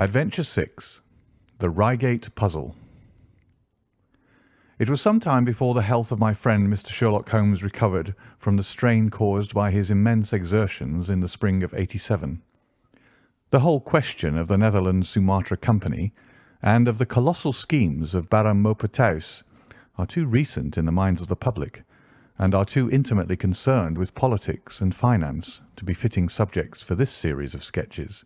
Adventure 6. The Reigate Puzzle. It was some time before the health of my friend Mr. Sherlock Holmes recovered from the strain caused by his immense exertions in the spring of '87. The whole question of the Netherlands Sumatra Company and of the colossal schemes of Baron Maupertuis are too recent in the minds of the public, and are too intimately concerned with politics and finance to be fitting subjects for this series of sketches.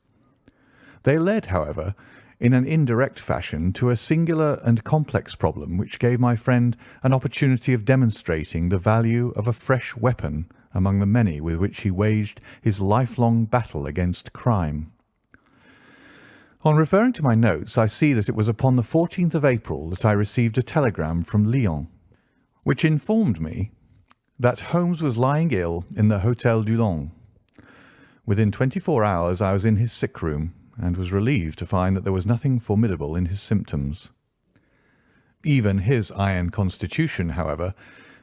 They led, however, in an indirect fashion to a singular and complex problem which gave my friend an opportunity of demonstrating the value of a fresh weapon among the many with which he waged his lifelong battle against crime. On referring to my notes, I see that it was upon the 14th of April that I received a telegram from Lyon, which informed me that Holmes was lying ill in the Hôtel Dulong. Within 24 hours I was in his sick room, and was relieved to find that there was nothing formidable in his symptoms. Even his iron constitution, however,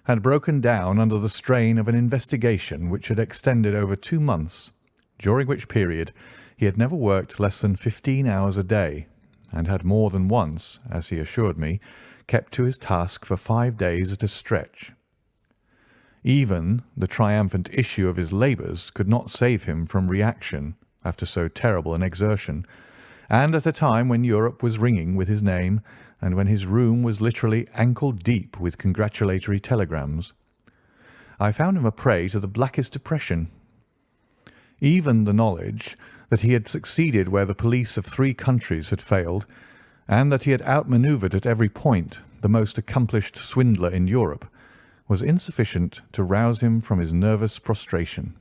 had broken down under the strain of an investigation which had extended over 2 months, during which period he had never worked less than 15 hours a day, and had more than once, as he assured me, kept to his task for 5 days at a stretch. Even the triumphant issue of his labours could not save him from reaction after so terrible an exertion, and at a time when Europe was ringing with his name, and when his room was literally ankle-deep with congratulatory telegrams. I found him a prey to the blackest depression. Even the knowledge that he had succeeded where the police of 3 countries had failed, and that he had outmanoeuvred at every point the most accomplished swindler in Europe, was insufficient to rouse him from his nervous prostration.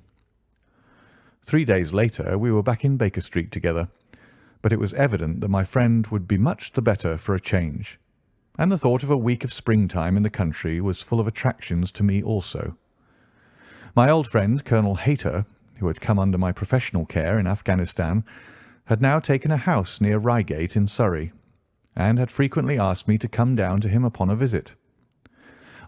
3 days later we were back in Baker Street together, but it was evident that my friend would be much the better for a change, and the thought of a week of springtime in the country was full of attractions to me also. My old friend Colonel Hayter, who had come under my professional care in Afghanistan, had now taken a house near Reigate in Surrey, and had frequently asked me to come down to him upon a visit.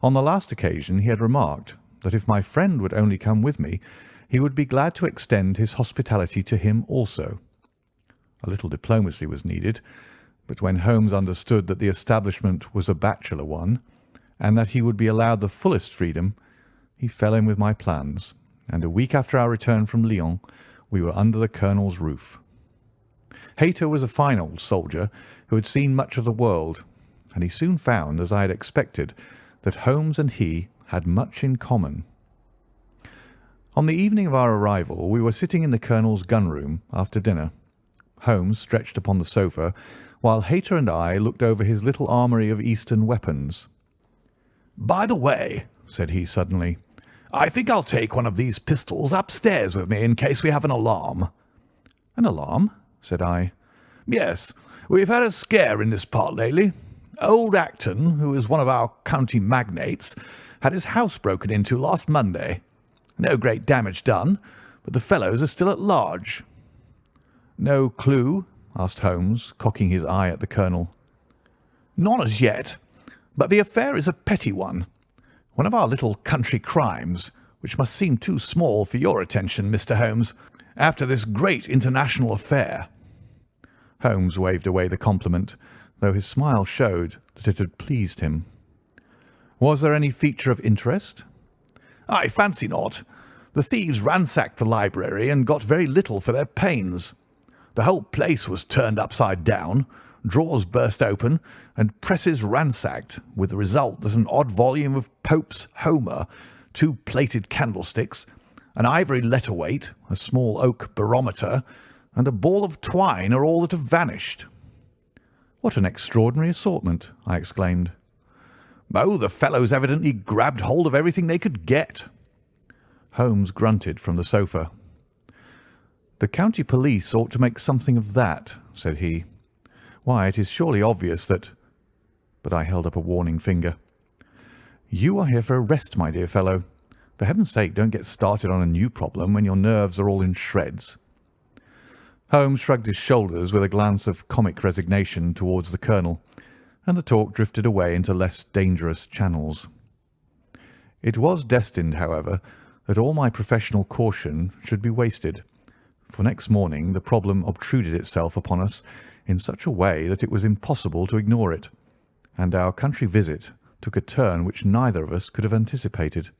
On the last occasion he had remarked that if my friend would only come with me, he would be glad to extend his hospitality to him also. A little diplomacy was needed, but when Holmes understood that the establishment was a bachelor one, and that he would be allowed the fullest freedom, he fell in with my plans, and a week after our return from Lyon we were under the colonel's roof. Hayter was a fine old soldier who had seen much of the world, and he soon found, as I had expected, that Holmes and he had much in common. On the evening of our arrival we were sitting in the colonel's gun-room after dinner, Holmes stretched upon the sofa, while Hayter and I looked over his little armoury of Eastern weapons. "By the way," said he suddenly, "I think I'll take one of these pistols upstairs with me in case we have an alarm." "An alarm?" said I. "Yes, we've had a scare in this part lately. Old Acton, who is one of our county magnates, had his house broken into last Monday. No great damage done, but the fellows are still at large." "No clue?" asked Holmes, cocking his eye at the colonel. "None as yet, but the affair is a petty one. One of our little country crimes, which must seem too small for your attention, Mr. Holmes, after this great international affair." Holmes waved away the compliment, though his smile showed that it had pleased him. "Was there any feature of interest?" "I fancy not. The thieves ransacked the library and got very little for their pains. The whole place was turned upside down, drawers burst open, and presses ransacked, with the result that an odd volume of Pope's Homer, 2 plated candlesticks, an ivory letter-weight, a small oak barometer, and a ball of twine are all that have vanished." "What an extraordinary assortment!" I exclaimed. "Oh, the fellows evidently grabbed hold of everything they could get." Holmes grunted from the sofa. "The county police ought to make something of that," said he. "Why, it is surely obvious that—" But I held up a warning finger. "You are here for a rest, my dear fellow. For heaven's sake, don't get started on a new problem when your nerves are all in shreds." Holmes shrugged his shoulders with a glance of comic resignation towards the colonel, and the talk drifted away into less dangerous channels. It was destined, however, that all my professional caution should be wasted, for next morning the problem obtruded itself upon us in such a way that it was impossible to ignore it, and our country visit took a turn which neither of us could have anticipated.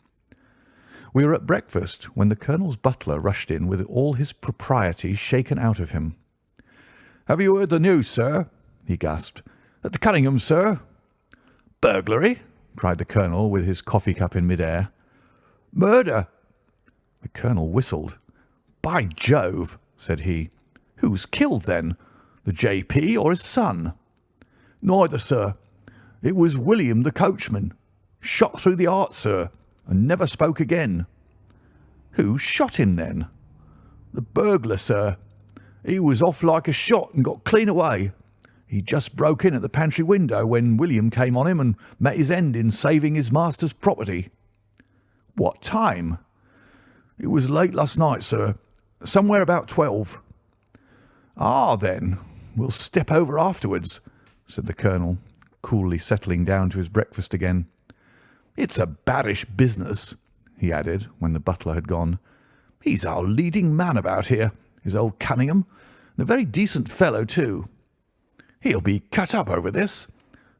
We were at breakfast when the colonel's butler rushed in with all his propriety shaken out of him. "Have you heard the news, sir?" he gasped. "At the Cunninghams, sir." "Burglary!" cried the colonel with his coffee cup in mid-air. "Murder!" The colonel whistled. "By Jove!" said he. "Who's killed, then? The J.P. or his son?" "Neither, sir. It was William, the coachman. Shot through the heart, sir, and never spoke again." "Who shot him, then?" "The burglar, sir. He was off like a shot and got clean away. He just broke in at the pantry window when William came on him and met his end in saving his master's property." "What time?" "It was late last night, sir. Somewhere about 12. "Ah, then, we'll step over afterwards," said the colonel, coolly settling down to his breakfast again. "It's a baddish business," he added when the butler had gone. "He's our leading man about here, is old Cunningham, and a very decent fellow, too. He'll be cut up over this,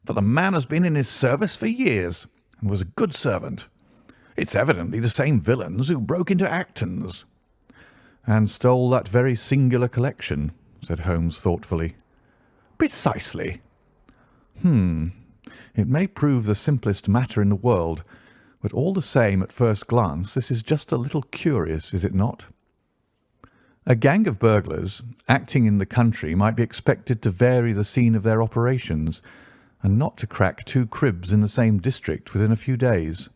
for the man has been in his service for years and was a good servant. It's evidently the same villains who broke into Acton's." "And stole that very singular collection," said Holmes thoughtfully. "Precisely." It may prove the simplest matter in the world, but all the same, at first glance, this is just a little curious, is it not? A gang of burglars acting in the country might be expected to vary the scene of their operations, and not to crack 2 cribs in the same district within a few days.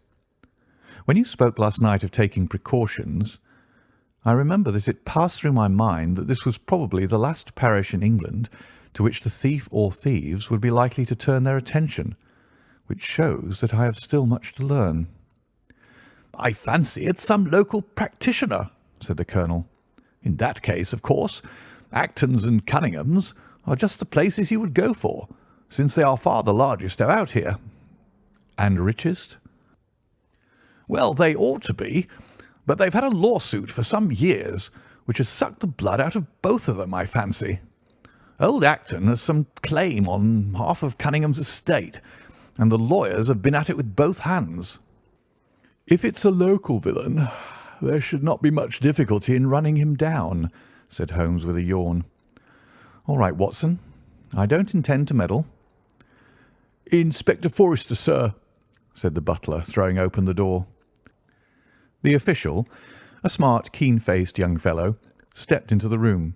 When you spoke last night of taking precautions, I remember that it passed through my mind that this was probably the last parish in England to which the thief or thieves would be likely to turn their attention, which shows that I have still much to learn. "I fancy it's some local practitioner," said the colonel. "In that case, of course, Acton's and Cunningham's are just the places he would go for, since they are far the largest about here." "And richest?" "Well, they ought to be, but they've had a lawsuit for some years which has sucked the blood out of both of them, I fancy. Old Acton has some claim on half of Cunningham's estate, and the lawyers have been at it with both hands." "If it's a local villain, there should not be much difficulty in running him down," said Holmes with a yawn. "All right, Watson. I don't intend to meddle." "Inspector Forrester, sir," said the butler, throwing open the door. The official, a smart, keen-faced young fellow, stepped into the room.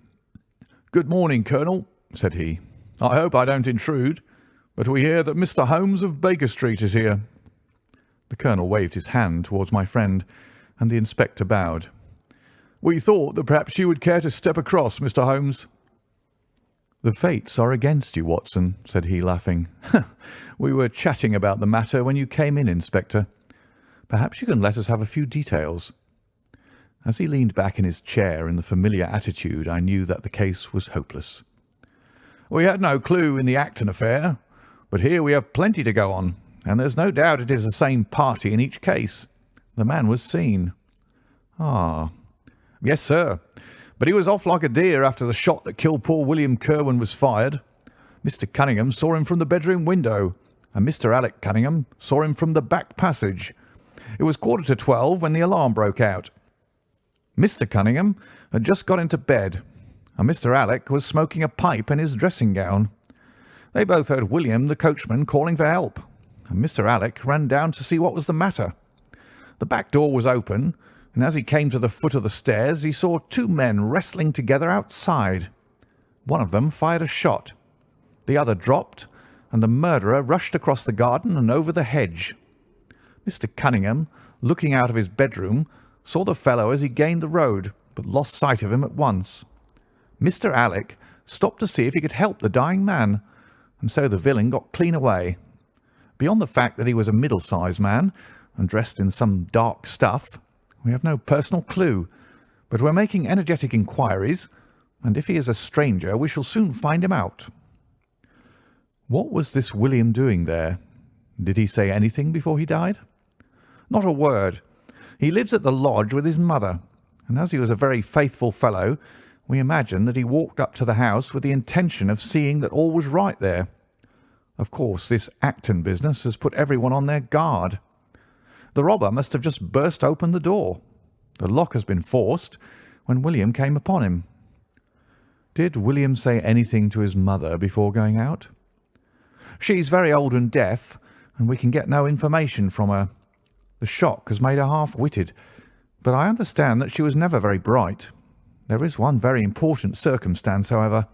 "Good morning, Colonel," said he. "I hope I don't intrude, but we hear that Mr. Holmes of Baker Street is here." The colonel waved his hand towards my friend, and the inspector bowed. "We thought that perhaps you would care to step across, Mr. Holmes." "The fates are against you, Watson," said he, laughing. "We were chatting about the matter when you came in, Inspector. Perhaps you can let us have a few details." As he leaned back in his chair in the familiar attitude, I knew that the case was hopeless. "We had no clue in the Acton affair, but here we have plenty to go on, and there's no doubt it is the same party in each case. The man was seen." "Ah." "Yes, sir, but he was off like a deer after the shot that killed poor William Kirwan was fired. Mr. Cunningham saw him from the bedroom window, and Mr. Alec Cunningham saw him from the back passage. It was 11:45 when the alarm broke out. Mr. Cunningham had just got into bed, and Mr. Alec was smoking a pipe in his dressing gown. They both heard William, the coachman, calling for help, and Mr. Alec ran down to see what was the matter. The back door was open, and as he came to the foot of the stairs he saw 2 men wrestling together outside. One of them fired a shot. The other dropped, and the murderer rushed across the garden and over the hedge. Mr. Cunningham, looking out of his bedroom, saw the fellow as he gained the road, but lost sight of him at once. Mr. Alec stopped to see if he could help the dying man, and so the villain got clean away. Beyond the fact that he was a middle-sized man and dressed in some dark stuff, we have no personal clue, but we're making energetic inquiries, and if he is a stranger we shall soon find him out." "What was this William doing there? Did he say anything before he died?" "Not a word. He lives at the lodge with his mother, and as he was a very faithful fellow, We imagine that he walked up to the house with the intention of seeing that all was right there. Of course, this Acton business has put everyone on their guard. The robber must have just burst open the door. The lock has been forced when William came upon him." "Did William say anything to his mother before going out?" "She's very old and deaf, and we can get no information from her. The shock has made her half-witted, but I understand that she was never very bright. There is one very important circumstance, however.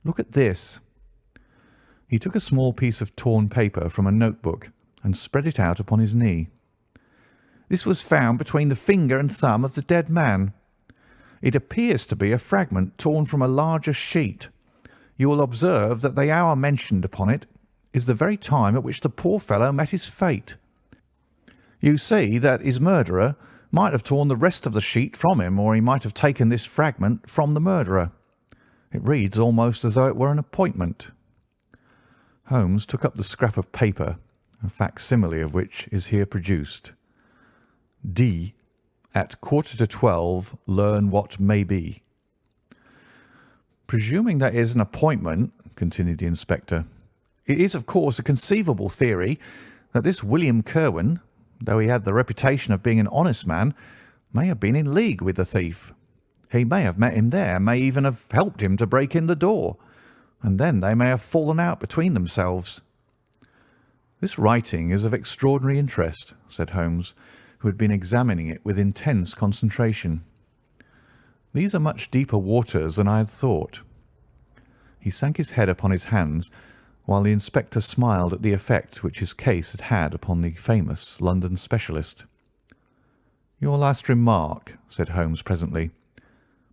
Look at this." He took a small piece of torn paper from a notebook and spread it out upon his knee. "This was found between the finger and thumb of the dead man. It appears to be a fragment torn from a larger sheet. You will observe that the hour mentioned upon it is the very time at which the poor fellow met his fate. You see that his murderer might have torn the rest of the sheet from him, or he might have taken this fragment from the murderer. It reads almost as though it were an appointment." Holmes took up the scrap of paper, a facsimile of which is here produced. "D. At 11:45, learn what may be." "Presuming that is an appointment," continued the inspector, "it is of course a conceivable theory that this William Kirwan, though he had the reputation of being an honest man, may have been in league with the thief. He may have met him there, may even have helped him to break in the door, and then they may have fallen out between themselves." "This writing is of extraordinary interest," said Holmes, who had been examining it with intense concentration. "These are much deeper waters than I had thought." He sank his head upon his hands, while the inspector smiled at the effect which his case had had upon the famous London specialist. "Your last remark," said Holmes presently,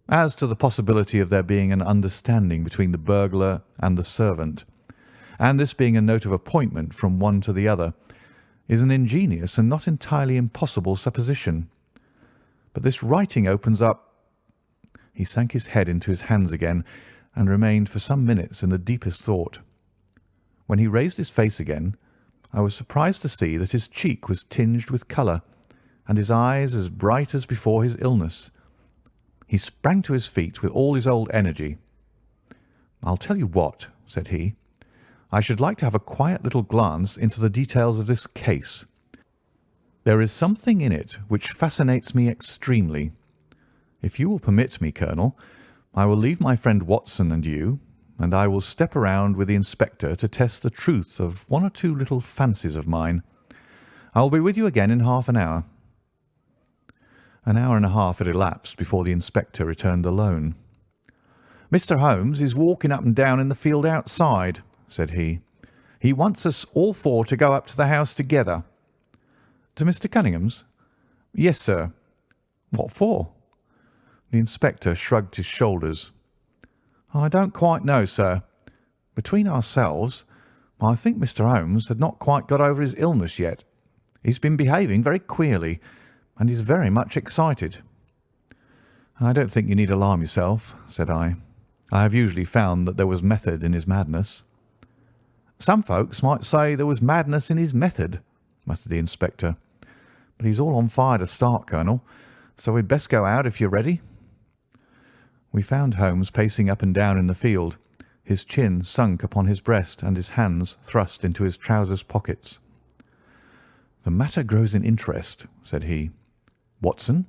"as to the possibility of there being an understanding between the burglar and the servant, and this being a note of appointment from one to the other, is an ingenious and not entirely impossible supposition. But this writing opens up—" He sank his head into his hands again, and remained for some minutes in the deepest thought. When he raised his face again, I was surprised to see that his cheek was tinged with colour, and his eyes as bright as before his illness. He sprang to his feet with all his old energy. "I'll tell you what," said he. "I should like to have a quiet little glance into the details of this case. There is something in it which fascinates me extremely. If you will permit me, Colonel, I will leave my friend Watson and you, and I will step around with the inspector to test the truth of one or two little fancies of mine. I will be with you again in half an hour." An hour and a half had elapsed before the inspector returned alone. "Mr. Holmes is walking up and down in the field outside," said he. "He wants us all four to go up to the house together." "To Mr. Cunningham's?" "Yes, sir." "What for?" The inspector shrugged his shoulders. "I don't quite know, sir. Between ourselves, I think Mr. Holmes had not quite got over his illness yet. He's been behaving very queerly, and is very much excited." "I don't think you need alarm yourself," said I. "I have usually found that there was method in his madness." "Some folks might say there was madness in his method," muttered the inspector. "But he's all on fire to start, Colonel, so we'd best go out if you're ready." We found Holmes pacing up and down in the field, his chin sunk upon his breast and his hands thrust into his trousers pockets. "The matter grows in interest," said he. "Watson,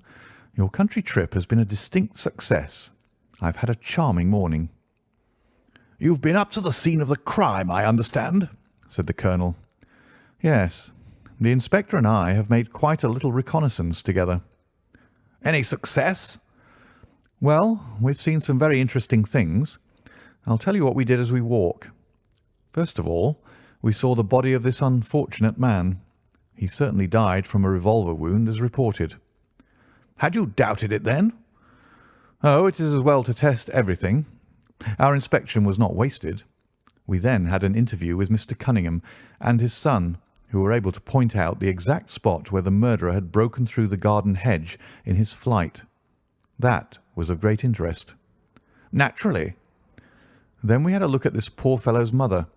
your country trip has been a distinct success. I've had a charming morning." "You've been up to the scene of the crime, I understand," said the Colonel. "Yes. The inspector and I have made quite a little reconnaissance together." "Any success?" "Well, we've seen some very interesting things. I'll tell you what we did as we walk. First of all, we saw the body of this unfortunate man. He certainly died from a revolver wound, as reported." "Had you doubted it, then?" "Oh, it is as well to test everything. Our inspection was not wasted. We then had an interview with Mr. Cunningham and his son, who were able to point out the exact spot where the murderer had broken through the garden hedge in his flight. That was of great interest." "Naturally." "Then we had a look at this poor fellow's mother.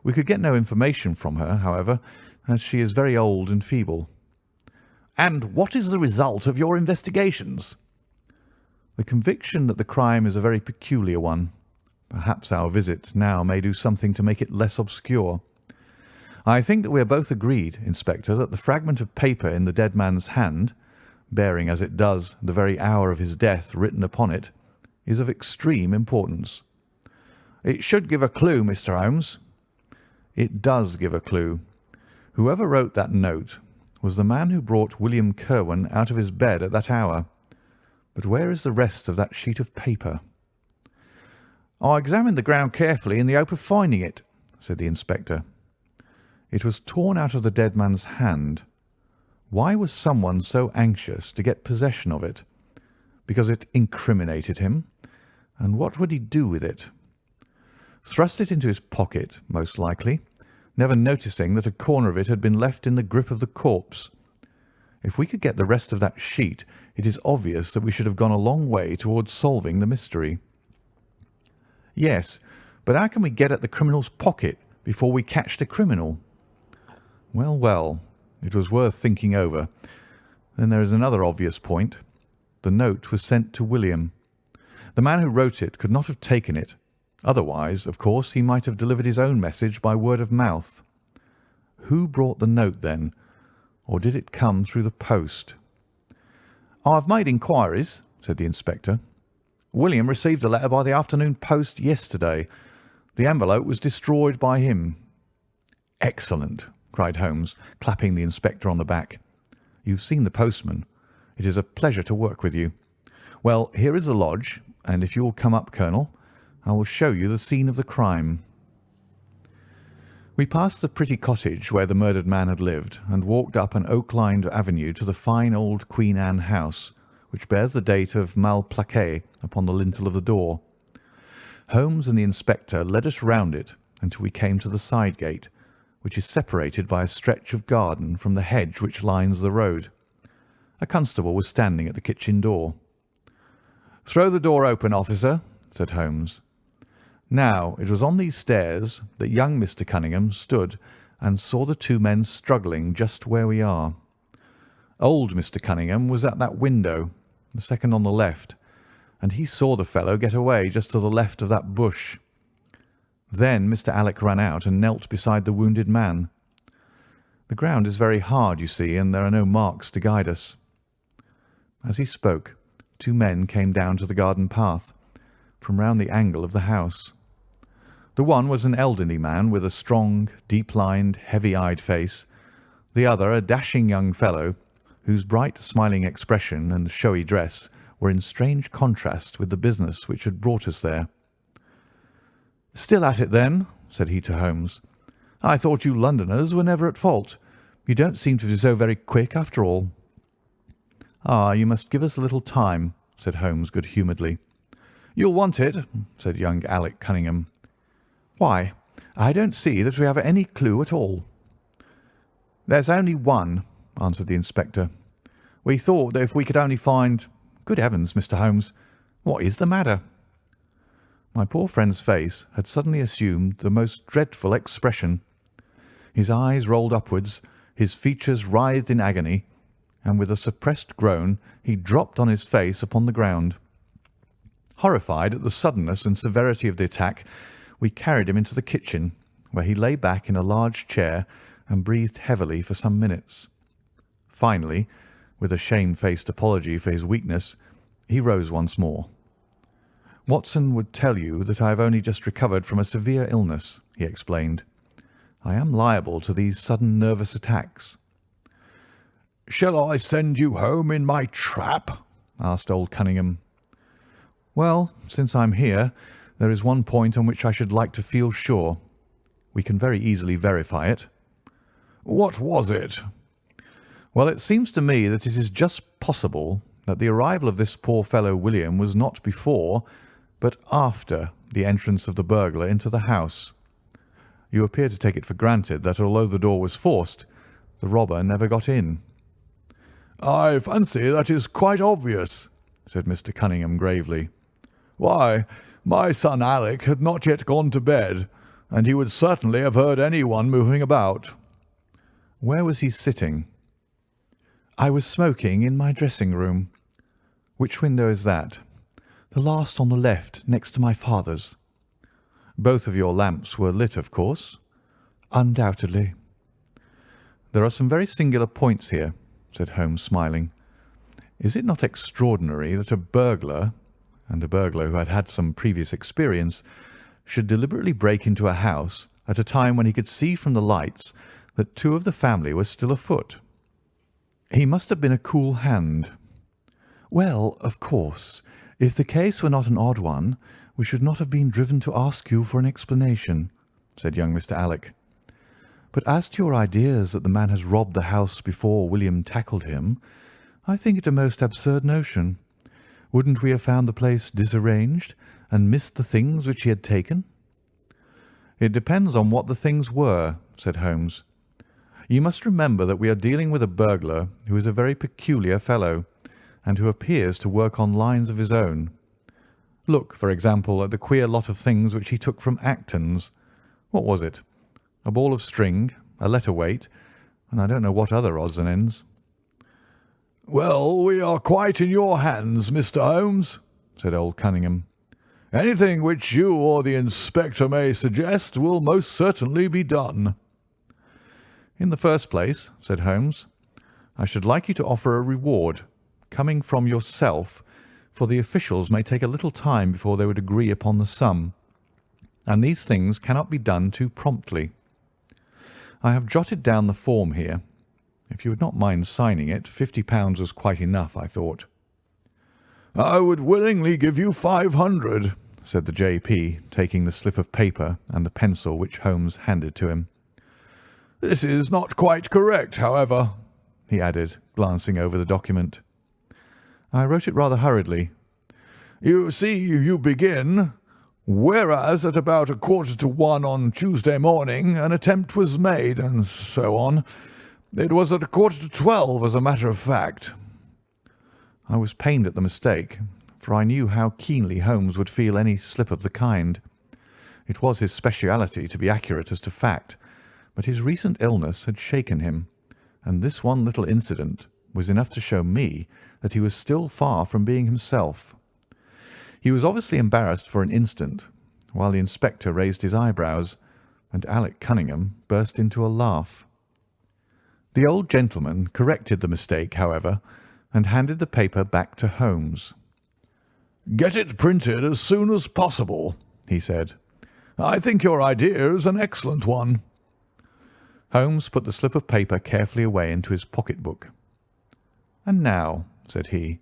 We could get no information from her, however, as she is very old and feeble." "And what is the result of your investigations?" The conviction that the crime is a very peculiar one. Perhaps our visit now may do something to make it less obscure. I think that we are both agreed, Inspector, that the fragment of paper in the dead man's hand, bearing as it does the very hour of his death written upon it, is of extreme importance." "It should give a clue, Mr. Holmes." "It does give a clue. Whoever wrote that note was the man who brought William Kirwan out of his bed at that hour. But where is the rest of that sheet of paper?" "I examined the ground carefully in the hope of finding it," said the inspector. "It was torn out of the dead man's hand. Why was someone so anxious to get possession of it? Because it incriminated him? And what would he do with it? Thrust it into his pocket, most likely, never noticing that a corner of it had been left in the grip of the corpse. If we could get the rest of that sheet, it is obvious that we should have gone a long way towards solving the mystery." "Yes, but how can we get at the criminal's pocket before we catch the criminal?" "Well, well, it was worth thinking over. Then there is another obvious point. The note was sent to William. The man who wrote it could not have taken it. Otherwise, of course, he might have delivered his own message by word of mouth. Who brought the note, then? Or did it come through the post?" "I have made inquiries," said the inspector. "William received a letter by the afternoon post yesterday. The envelope was destroyed by him." "Excellent!" cried Holmes, clapping the inspector on the back. "You've seen the postman. It is a pleasure to work with you. Well, here is the lodge, and if you will come up, Colonel, I will show you the scene of the crime." We passed the pretty cottage where the murdered man had lived, and walked up an oak-lined avenue to the fine old Queen Anne house, which bears the date of Malplaquet upon the lintel of the door. Holmes and the inspector led us round it until we came to the side gate, which is separated by a stretch of garden from the hedge which lines the road. A constable was standing at the kitchen door. "Throw the door open, officer," said Holmes. Now, it was on these stairs that young Mr. Cunningham stood and saw the two men struggling just where we are. Old Mr. Cunningham was at that window, the second on the left, and he saw the fellow get away just to the left of that bush. Then Mr. Alec ran out and knelt beside the wounded man. The ground is very hard, you see, and there are no marks to guide us. As he spoke, two men came down to the garden path, from round the angle of the house. The one was an elderly man with a strong, deep-lined, heavy-eyed face. The other a dashing young fellow, whose bright, smiling expression and showy dress were in strange contrast with the business which had brought us there. "Still at it, then?" said he to Holmes. "I thought you Londoners were never at fault. You don't seem to be so very quick, after all." "Ah, you must give us a little time," said Holmes good-humouredly. "You'll want it," said young Alec Cunningham. "Why, I don't see that we have any clue at all." "There's only one," answered the inspector. "We thought that if we could only find— Good heavens, Mr. Holmes, what is the matter?" My poor friend's face had suddenly assumed the most dreadful expression. His eyes rolled upwards, his features writhed in agony, and with a suppressed groan he dropped on his face upon the ground. Horrified at the suddenness and severity of the attack, we carried him into the kitchen, where he lay back in a large chair and breathed heavily for some minutes. Finally, with a shamefaced apology for his weakness, he rose once more. "Watson would tell you that I have only just recovered from a severe illness," he explained. "I am liable to these sudden nervous attacks." "Shall I send you home in my trap?" asked old Cunningham. "Well, since I'm here, there is one point on which I should like to feel sure. We can very easily verify it." "What was it?" "Well, it seems to me that it is just possible that the arrival of this poor fellow William was not before, but after the entrance of the burglar into the house. You appear to take it for granted that although the door was forced, the robber never got in." "I fancy that is quite obvious," said Mr. Cunningham gravely. "Why, my son Alec had not yet gone to bed, and he would certainly have heard anyone moving about." "Where was he sitting?" "I was smoking in my dressing-room." "Which window is that?" The last on the left, next to my father's." "Both of your lamps were lit, of course?" "Undoubtedly." "There are some very singular points here," said Holmes, smiling. "Is it not extraordinary that a burglar, and a burglar who had had some previous experience, should deliberately break into a house at a time when he could see from the lights that two of the family were still afoot? He must have been a cool hand." "Well, of course, if the case were not an odd one, we should not have been driven to ask you for an explanation," said young Mr. Alec. "But as to your ideas that the man has robbed the house before William tackled him, I think it a most absurd notion. Wouldn't we have found the place disarranged and missed the things which he had taken?" "It depends on what the things were," said Holmes. "You must remember that we are dealing with a burglar who is a very peculiar fellow, and who appears to work on lines of his own. Look, for example, at the queer lot of things which he took from Acton's. What was it? A ball of string, a letter weight, and I don't know what other odds and ends." "Well, we are quite in your hands, Mr. Holmes," said old Cunningham. "Anything which you or the inspector may suggest will most certainly be done." "In the first place," said Holmes, "I should like you to offer a reward, coming from yourself, for the officials may take a little time before they would agree upon the sum, and these things cannot be done too promptly. I have jotted down the form here. If you would not mind signing it, £50 was quite enough, I thought." "I would willingly give you 500, said the J.P., taking the slip of paper and the pencil which Holmes handed to him. "This is not quite correct, however," he added, glancing over the document. "I wrote it rather hurriedly." "You see, you begin, 'Whereas at about 1:45 on Tuesday morning an attempt was made,' and so on. It was at 11:45, as a matter of fact." I was pained at the mistake, for I knew how keenly Holmes would feel any slip of the kind. It was his speciality to be accurate as to fact, but his recent illness had shaken him, and this one little incident was enough to show me that he was still far from being himself. He was obviously embarrassed for an instant, while the inspector raised his eyebrows, and Alec Cunningham burst into a laugh. The old gentleman corrected the mistake, however, and handed the paper back to Holmes. "Get it printed as soon as possible," he said. "I think your idea is an excellent one." Holmes put the slip of paper carefully away into his pocket-book. "And now," said he,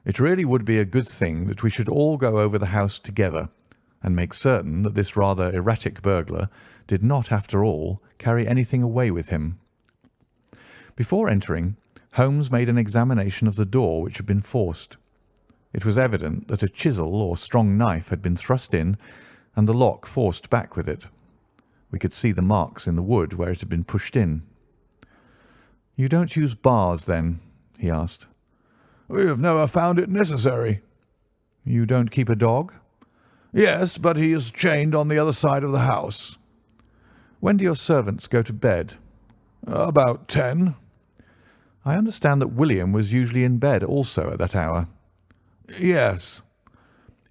"it really would be a good thing that we should all go over the house together, and make certain that this rather erratic burglar did not, after all, carry anything away with him." Before entering, Holmes made an examination of the door which had been forced. It was evident that a chisel or strong knife had been thrust in, and the lock forced back with it. We could see the marks in the wood where it had been pushed in. "You don't use bars, then?" he asked. "We have never found it necessary." "You don't keep a dog?" "Yes, but he is chained on the other side of the house." "When do your servants go to bed?" "About 10. "I understand that William was usually in bed also at that hour." "Yes."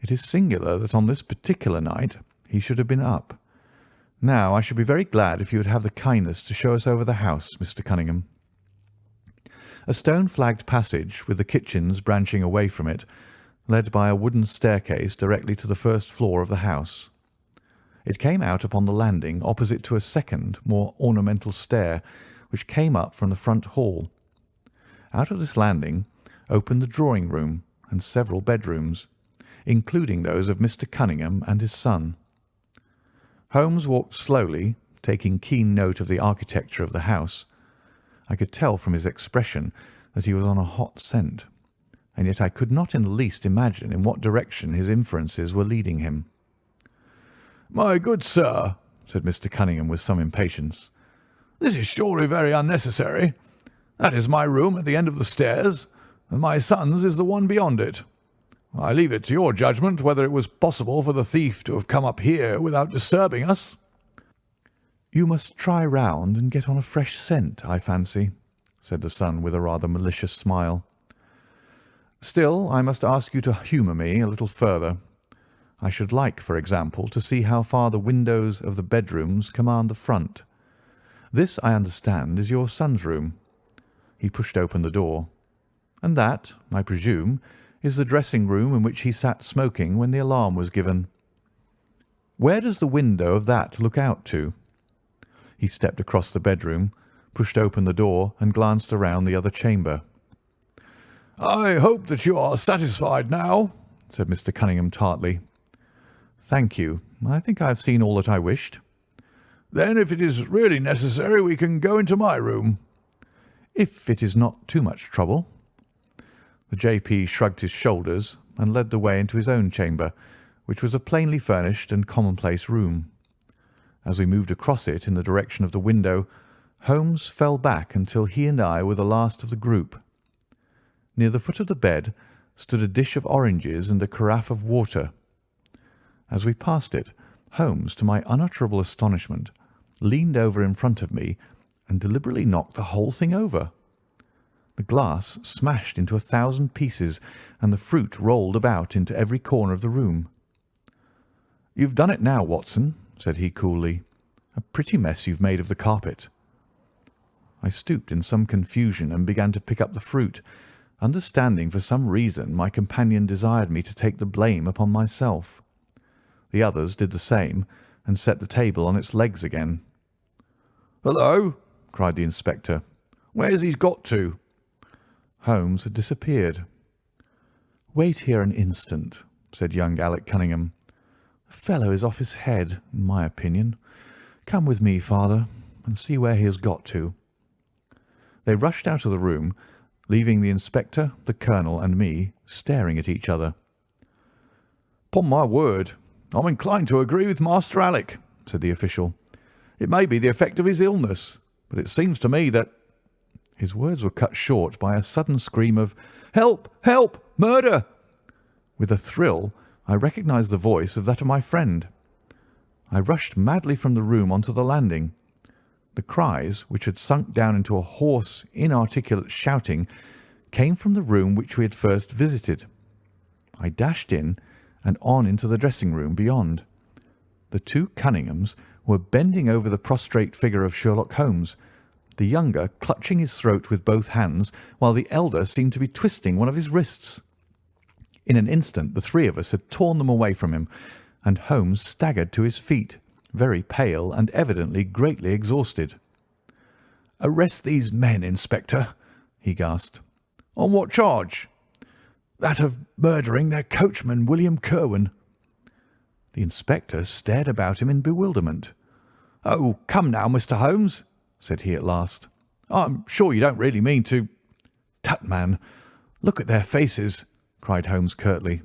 "It is singular that on this particular night he should have been up. Now, I should be very glad if you would have the kindness to show us over the house, Mr. Cunningham." A stone-flagged passage, with the kitchens branching away from it, led by a wooden staircase directly to the first floor of the house. It came out upon the landing opposite to a second, more ornamental stair, which came up from the front hall. Out of this landing opened the drawing-room and several bedrooms, including those of Mr. Cunningham and his son. Holmes walked slowly, taking keen note of the architecture of the house. I could tell from his expression that he was on a hot scent, and yet I could not in the least imagine in what direction his inferences were leading him. "My good sir," said Mr. Cunningham with some impatience, "this is surely very unnecessary. That is my room at the end of the stairs, and my son's is the one beyond it. I leave it to your judgment whether it was possible for the thief to have come up here without disturbing us." "You must try round and get on a fresh scent, I fancy," said the son with a rather malicious smile. Still, I must ask you to humour me a little further. I should like, for example, to see how far the windows of the bedrooms command the front. This, I understand, is your son's room." He pushed open the door. "And that, I presume, is the dressing-room in which he sat smoking when the alarm was given. Where does the window of that look out to?" He stepped across the bedroom, pushed open the door, and glanced around the other chamber. "I hope that you are satisfied now," said Mr. Cunningham tartly. "Thank you. I think I have seen all that I wished." "Then if it is really necessary, we can go into my room." "If it is not too much trouble." The J.P. shrugged his shoulders and led the way into his own chamber, which was a plainly furnished and commonplace room. As we moved across it in the direction of the window, Holmes fell back until he and I were the last of the group. Near the foot of the bed stood a dish of oranges and a carafe of water. As we passed it, Holmes, to my unutterable astonishment, leaned over in front of me and deliberately knocked the whole thing over. The glass smashed into 1,000 pieces, and the fruit rolled about into every corner of the room. "You've done it now, Watson," said he coolly. "A pretty mess you've made of the carpet." I stooped in some confusion and began to pick up the fruit, understanding for some reason my companion desired me to take the blame upon myself. The others did the same and set the table on its legs again. "Hullo!" cried the inspector. "Where's he got to?" Holmes had disappeared. "Wait here an instant," said young Alec Cunningham. "The fellow is off his head, in my opinion. Come with me, father, and see where he has got to." They rushed out of the room, leaving the inspector, the colonel, and me staring at each other. "'Pon my word, I'm inclined to agree with Master Alec," said the official. "It may be the effect of his illness, but it seems to me that—" His words were cut short by a sudden scream of "Help! Help! Murder!" With a thrill, I recognised the voice of that of my friend. I rushed madly from the room onto the landing. The cries, which had sunk down into a hoarse, inarticulate shouting, came from the room which we had first visited. I dashed in and on into the dressing-room beyond. The two Cunninghams were bending over the prostrate figure of Sherlock Holmes, the younger clutching his throat with both hands, while the elder seemed to be twisting one of his wrists. In an instant the three of us had torn them away from him, and Holmes staggered to his feet, very pale and evidently greatly exhausted. "Arrest these men, Inspector," he gasped. "On what charge?" "That of murdering their coachman, William Kirwan." The inspector stared about him in bewilderment. "Oh, come now, Mr. Holmes," said he at last. "I'm sure you don't really mean to—" "Tut, man, look at their faces," cried Holmes curtly.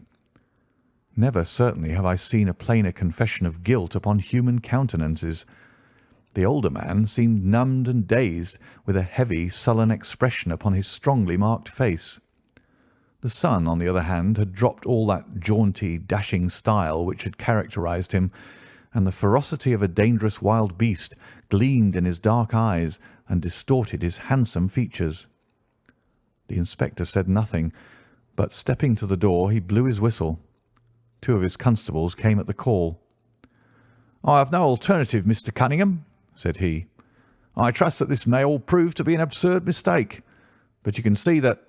Never certainly have I seen a plainer confession of guilt upon human countenances. The older man seemed numbed and dazed, with a heavy, sullen expression upon his strongly marked face. The son, on the other hand, had dropped all that jaunty, dashing style which had characterized him, and the ferocity of a dangerous wild beast gleamed in his dark eyes and distorted his handsome features. The inspector said nothing, but stepping to the door, he blew his whistle. Two of his constables came at the call. "I have no alternative, Mr. Cunningham," said he. "I trust that this may all prove to be an absurd mistake, but you can see that—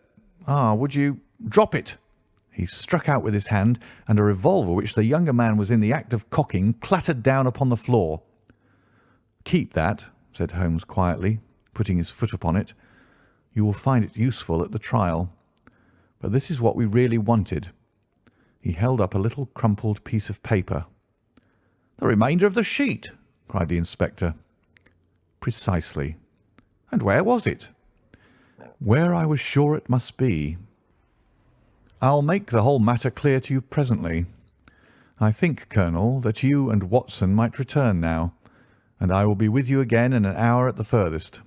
would you drop it?" He struck out with his hand, and a revolver which the younger man was in the act of cocking clattered down upon the floor. "Keep that," said Holmes quietly, putting his foot upon it. "You will find it useful at the trial. But this is what we really wanted." He held up a little crumpled piece of paper. "The remainder of the sheet!" cried the inspector. "Precisely." "And where was it?" "Where I was sure it must be. I'll make the whole matter clear to you presently. I think, Colonel, that you and Watson might return now, and I will be with you again in an hour at the furthest.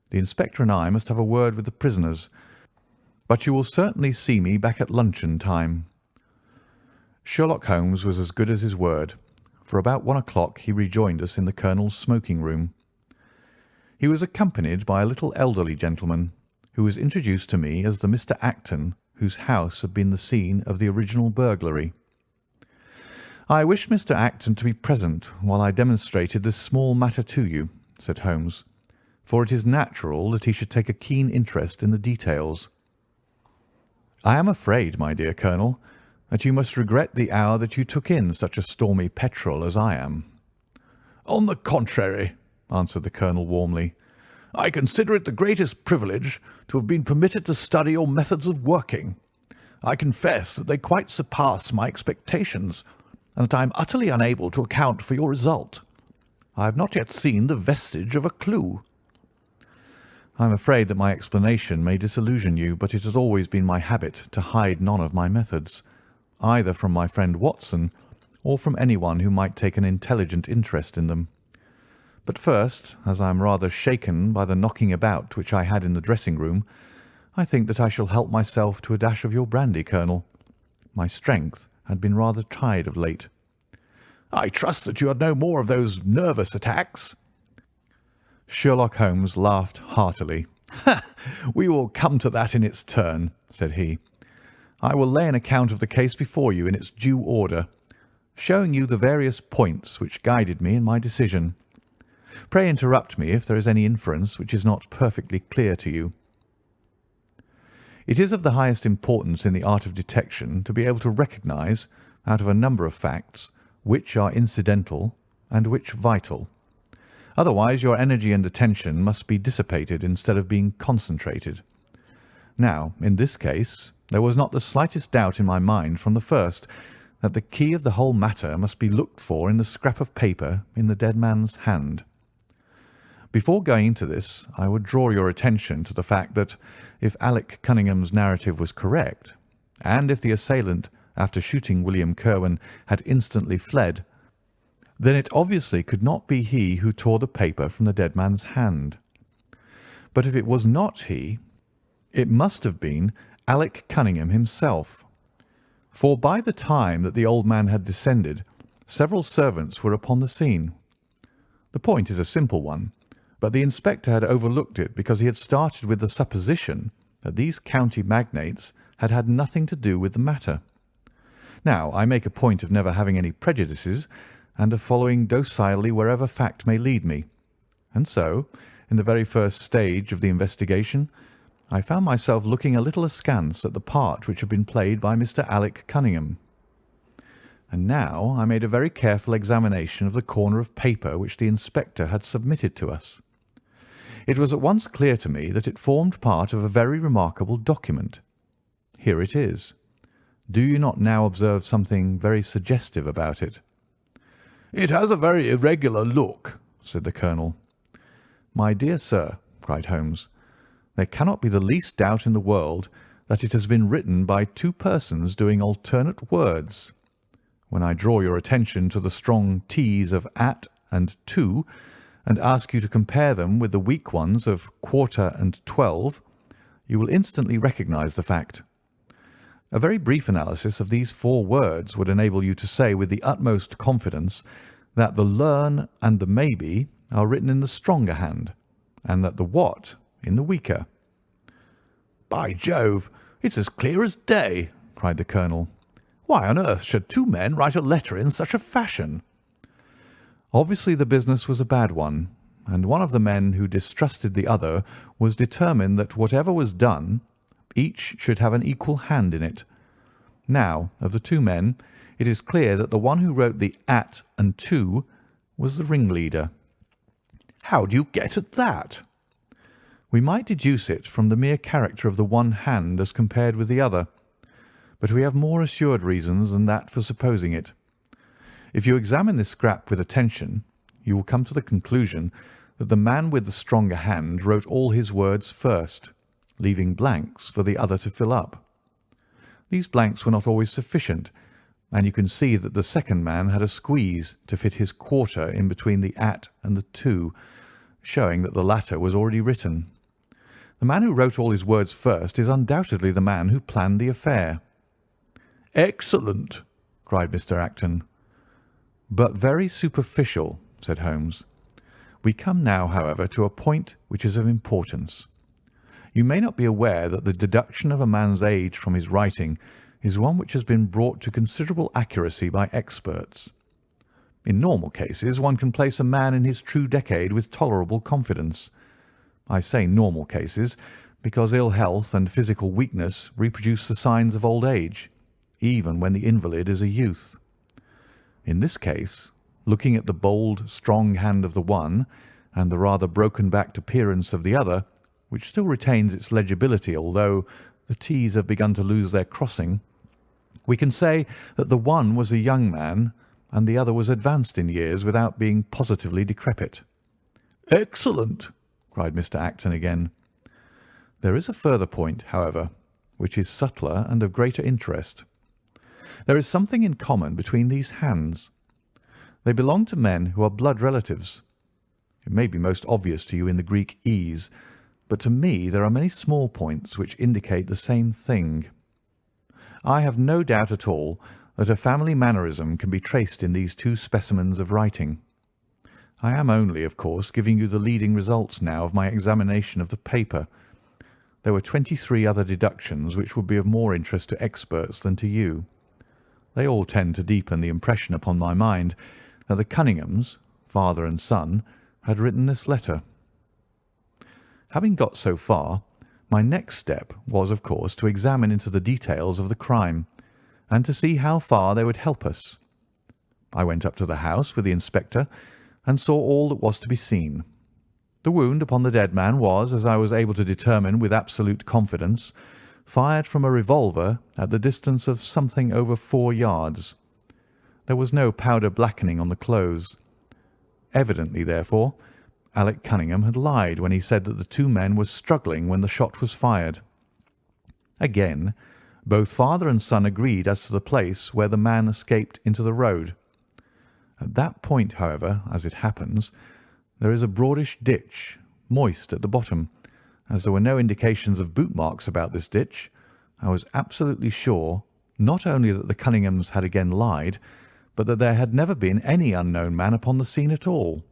The inspector and I must have a word with the prisoners, but you will certainly see me back at luncheon time." Sherlock Holmes was as good as his word, for about 1 o'clock he rejoined us in the colonel's smoking room. He was accompanied by a little elderly gentleman, who was introduced to me as the Mr. Acton whose house had been the scene of the original burglary. "I wish Mr. Acton to be present while I demonstrated this small matter to you," said Holmes, "for it is natural that he should take a keen interest in the details. I am afraid, my dear Colonel, that you must regret the hour that you took in such a stormy petrel as I am." "On the contrary," answered the Colonel warmly, "I consider it the greatest privilege to have been permitted to study your methods of working. I confess that they quite surpass my expectations, and that I am utterly unable to account for your result. I have not yet seen the vestige of a clue." "I am afraid that my explanation may disillusion you, but it has always been my habit to hide none of my methods, either from my friend Watson or from anyone who might take an intelligent interest in them. But first, as I am rather shaken by the knocking about which I had in the dressing-room, I think that I shall help myself to a dash of your brandy, Colonel. My strength had been rather tried of late." "I trust that you had no more of those nervous attacks." Sherlock Holmes laughed heartily. "We will come to that in its turn," said he. "I will lay an account of the case before you in its due order, showing you the various points which guided me in my decision. Pray interrupt me if there is any inference which is not perfectly clear to you. It is of the highest importance in the art of detection to be able to recognize, out of a number of facts, which are incidental and which vital. Otherwise your energy and attention must be dissipated instead of being concentrated. Now, in this case, there was not the slightest doubt in my mind from the first that the key of the whole matter must be looked for in the scrap of paper in the dead man's hand. Before going into this, I would draw your attention to the fact that if Alec Cunningham's narrative was correct, and if the assailant, after shooting William Kirwan, had instantly fled, then it obviously could not be he who tore the paper from the dead man's hand. But if it was not he, it must have been Alec Cunningham himself, for by the time that the old man had descended, several servants were upon the scene. The point is a simple one, but the inspector had overlooked it because he had started with the supposition that these county magnates had had nothing to do with the matter. Now, I make a point of never having any prejudices, and of following docilely wherever fact may lead me. And so, in the very first stage of the investigation, I found myself looking a little askance at the part which had been played by Mr. Alec Cunningham. And now I made a very careful examination of the corner of paper which the inspector had submitted to us. It was at once clear to me that it formed part of a very remarkable document. Here it is. Do you not now observe something very suggestive about it? "It has a very irregular look," said the Colonel. "My dear sir," cried Holmes, "there cannot be the least doubt in the world that it has been written by two persons doing alternate words. When I draw your attention to the strong T's of at and to, and ask you to compare them with the weak ones of quarter and 12, you will instantly recognize the fact. A very brief analysis of these four words would enable you to say with the utmost confidence that the learn and the maybe are written in the stronger hand, and that the what in the weaker." "By Jove, it's as clear as day," cried the Colonel. "Why on earth should two men write a letter in such a fashion?" Obviously the business was a bad one, and one of the men who distrusted the other was determined that whatever was done, each should have an equal hand in it. Now, of the two men, it is clear that the one who wrote the at and to was the ringleader. "How do you get at that?" We might deduce it from the mere character of the one hand as compared with the other, but we have more assured reasons than that for supposing it. If you examine this scrap with attention, you will come to the conclusion that the man with the stronger hand wrote all his words first, leaving blanks for the other to fill up. These blanks were not always sufficient, and you can see that the second man had a squeeze to fit his quarter in between the at and the to, showing that the latter was already written. The man who wrote all his words first is undoubtedly the man who planned the affair." "Excellent!" cried Mr. Acton. "But very superficial," said Holmes. "We come now, however, to a point which is of importance. You may not be aware that the deduction of a man's age from his writing is one which has been brought to considerable accuracy by experts. In normal cases, one can place a man in his true decade with tolerable confidence. I say normal cases because ill health and physical weakness reproduce the signs of old age, even when the invalid is a youth. In this case, looking at the bold, strong hand of the one and the rather broken-backed appearance of the other, which still retains its legibility although the T's have begun to lose their crossing, we can say that the one was a young man and the other was advanced in years without being positively decrepit. "Excellent!" cried Mr. Acton again. There is a further point, however, which is subtler and of greater interest. There is something in common between these hands. They belong to men who are blood relatives. It may be most obvious to you in the Greek E's, but to me there are many small points which indicate the same thing. I have no doubt at all that a family mannerism can be traced in these two specimens of writing. I am only, of course, giving you the leading results now of my examination of the paper. There were 23 other deductions which would be of more interest to experts than to you. They all tend to deepen the impression upon my mind that the Cunninghams, father and son, had written this letter. Having got so far, my next step was, of course, to examine into the details of the crime, and to see how far they would help us. I went up to the house with the inspector and saw all that was to be seen. The wound upon the dead man was, as I was able to determine with absolute confidence, fired from a revolver at the distance of something over 4 yards. There was no powder blackening on the clothes. Evidently, therefore, Alec Cunningham had lied when he said that the two men were struggling when the shot was fired. Again, both father and son agreed as to the place where the man escaped into the road. At that point, however, as it happens, there is a broadish ditch, moist at the bottom. As there were no indications of boot marks about this ditch, I was absolutely sure not only that the Cunninghams had again lied, but that there had never been any unknown man upon the scene at all.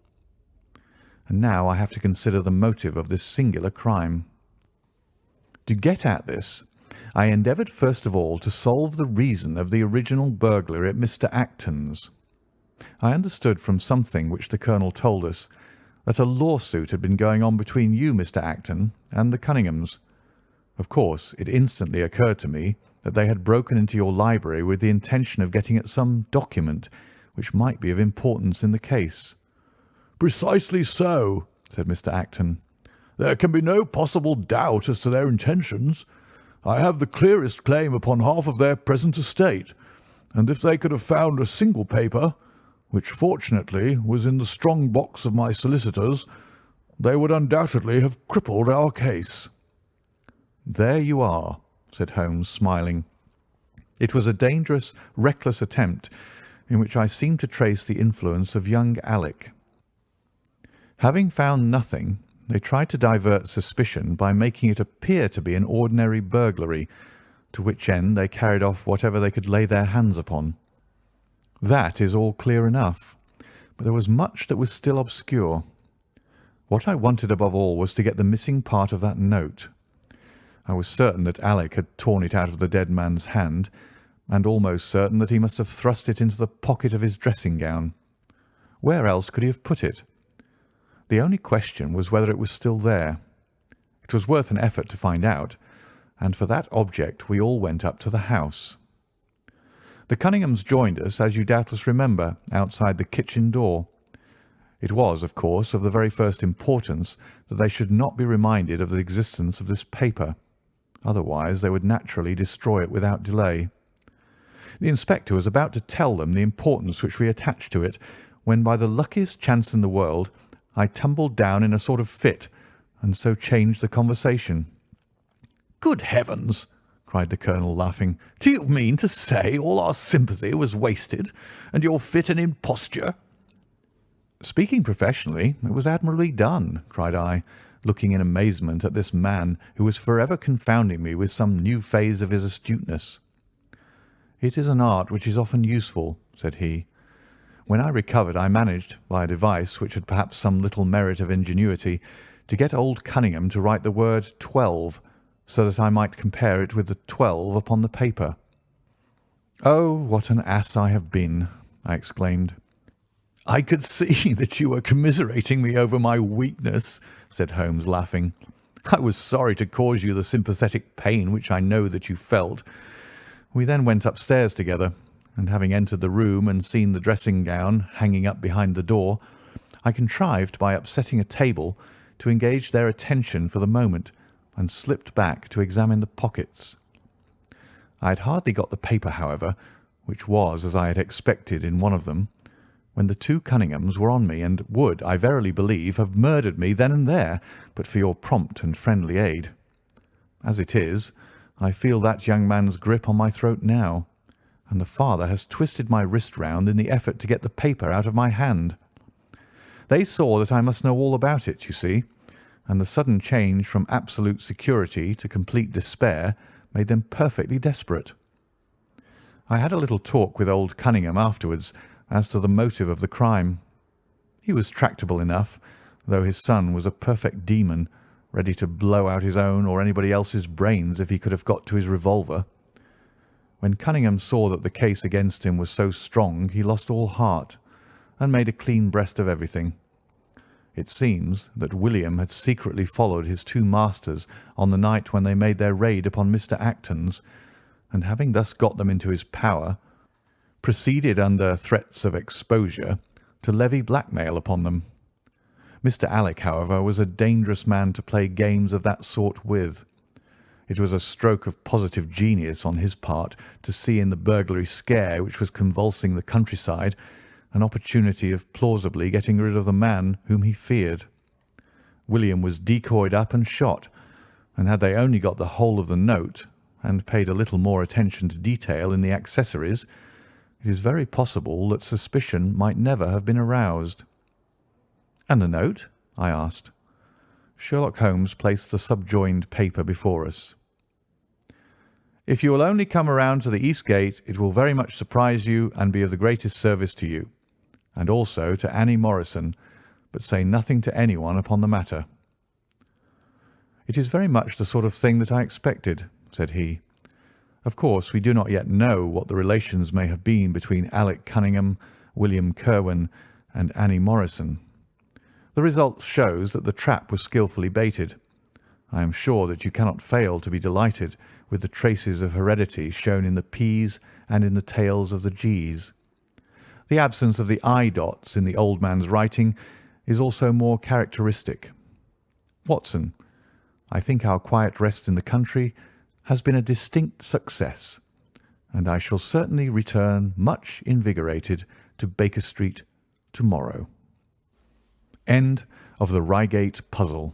And now I have to consider the motive of this singular crime. To get at this, I endeavoured first of all to solve the reason of the original burglary at Mr. Acton's. I understood from something which the colonel told us that a lawsuit had been going on between you, Mr. Acton, and the Cunninghams. Of course, it instantly occurred to me that they had broken into your library with the intention of getting at some document which might be of importance in the case. "Precisely so," said Mr. Acton. "There can be no possible doubt as to their intentions. I have the clearest claim upon half of their present estate, and if they could have found a single paper, which fortunately was in the strong box of my solicitors, they would undoubtedly have crippled our case." "There you are," said Holmes, smiling. It was a dangerous, reckless attempt in which I seemed to trace the influence of young Alec. Having found nothing, they tried to divert suspicion by making it appear to be an ordinary burglary, to which end they carried off whatever they could lay their hands upon. That is all clear enough, but there was much that was still obscure. What I wanted above all was to get the missing part of that note. I was certain that Alec had torn it out of the dead man's hand, and almost certain that he must have thrust it into the pocket of his dressing gown. Where else could he have put it? The only question was whether it was still there. It was worth an effort to find out, and for that object we all went up to the house. The Cunninghams joined us, as you doubtless remember, outside the kitchen door. It was, of course, of the very first importance that they should not be reminded of the existence of this paper. Otherwise they would naturally destroy it without delay. The inspector was about to tell them the importance which we attached to it, when by the luckiest chance in the world I tumbled down in a sort of fit, and so changed the conversation. "Good heavens!" cried the colonel, laughing. "Do you mean to say all our sympathy was wasted, and your fit an imposture?" "Speaking professionally, it was admirably done," cried I, looking in amazement at this man who was forever confounding me with some new phase of his astuteness. "It is an art which is often useful," said he. "When I recovered, I managed, by a device which had perhaps some little merit of ingenuity, to get old Cunningham to write the word 12, so that I might compare it with the 12 upon the paper. "Oh, what an ass I have been!" I exclaimed. "I could see that you were commiserating me over my weakness," said Holmes, laughing. "I was sorry to cause you the sympathetic pain which I know that you felt." We then went upstairs together, and having entered the room and seen the dressing-gown hanging up behind the door, I contrived by upsetting a table to engage their attention for the moment, and slipped back to examine the pockets. I had hardly got the paper, however, which was, as I had expected, in one of them, when the two Cunninghams were on me, and would, I verily believe, have murdered me then and there, but for your prompt and friendly aid. As it is, I feel that young man's grip on my throat now, and the father has twisted my wrist round in the effort to get the paper out of my hand. They saw that I must know all about it, you see, and the sudden change from absolute security to complete despair made them perfectly desperate. I had a little talk with old Cunningham afterwards as to the motive of the crime. He was tractable enough, though his son was a perfect demon, ready to blow out his own or anybody else's brains if he could have got to his revolver. When Cunningham saw that the case against him was so strong, he lost all heart, and made a clean breast of everything. It seems that William had secretly followed his two masters on the night when they made their raid upon Mr. Acton's, and having thus got them into his power, proceeded under threats of exposure to levy blackmail upon them. Mr. Alec, however, was a dangerous man to play games of that sort with. It was a stroke of positive genius on his part to see in the burglary scare which was convulsing the countryside an opportunity of plausibly getting rid of the man whom he feared. William was decoyed up and shot, and had they only got the whole of the note, and paid a little more attention to detail in the accessories, it is very possible that suspicion might never have been aroused. "And the note?" I asked. Sherlock Holmes placed the subjoined paper before us. "If you will only come around to the East Gate, it will very much surprise you and be of the greatest service to you, and also to Annie Morrison, but say nothing to anyone upon the matter." "It is very much the sort of thing that I expected," said he. "Of course, we do not yet know what the relations may have been between Alec Cunningham, William Kirwan, and Annie Morrison. The result shows that the trap was skilfully baited. I am sure that you cannot fail to be delighted with the traces of heredity shown in the P's and in the tails of the G's. The absence of the I dots in the old man's writing is also more characteristic. Watson, I think our quiet rest in the country has been a distinct success, and I shall certainly return much invigorated to Baker Street tomorrow." End of the Reigate puzzle.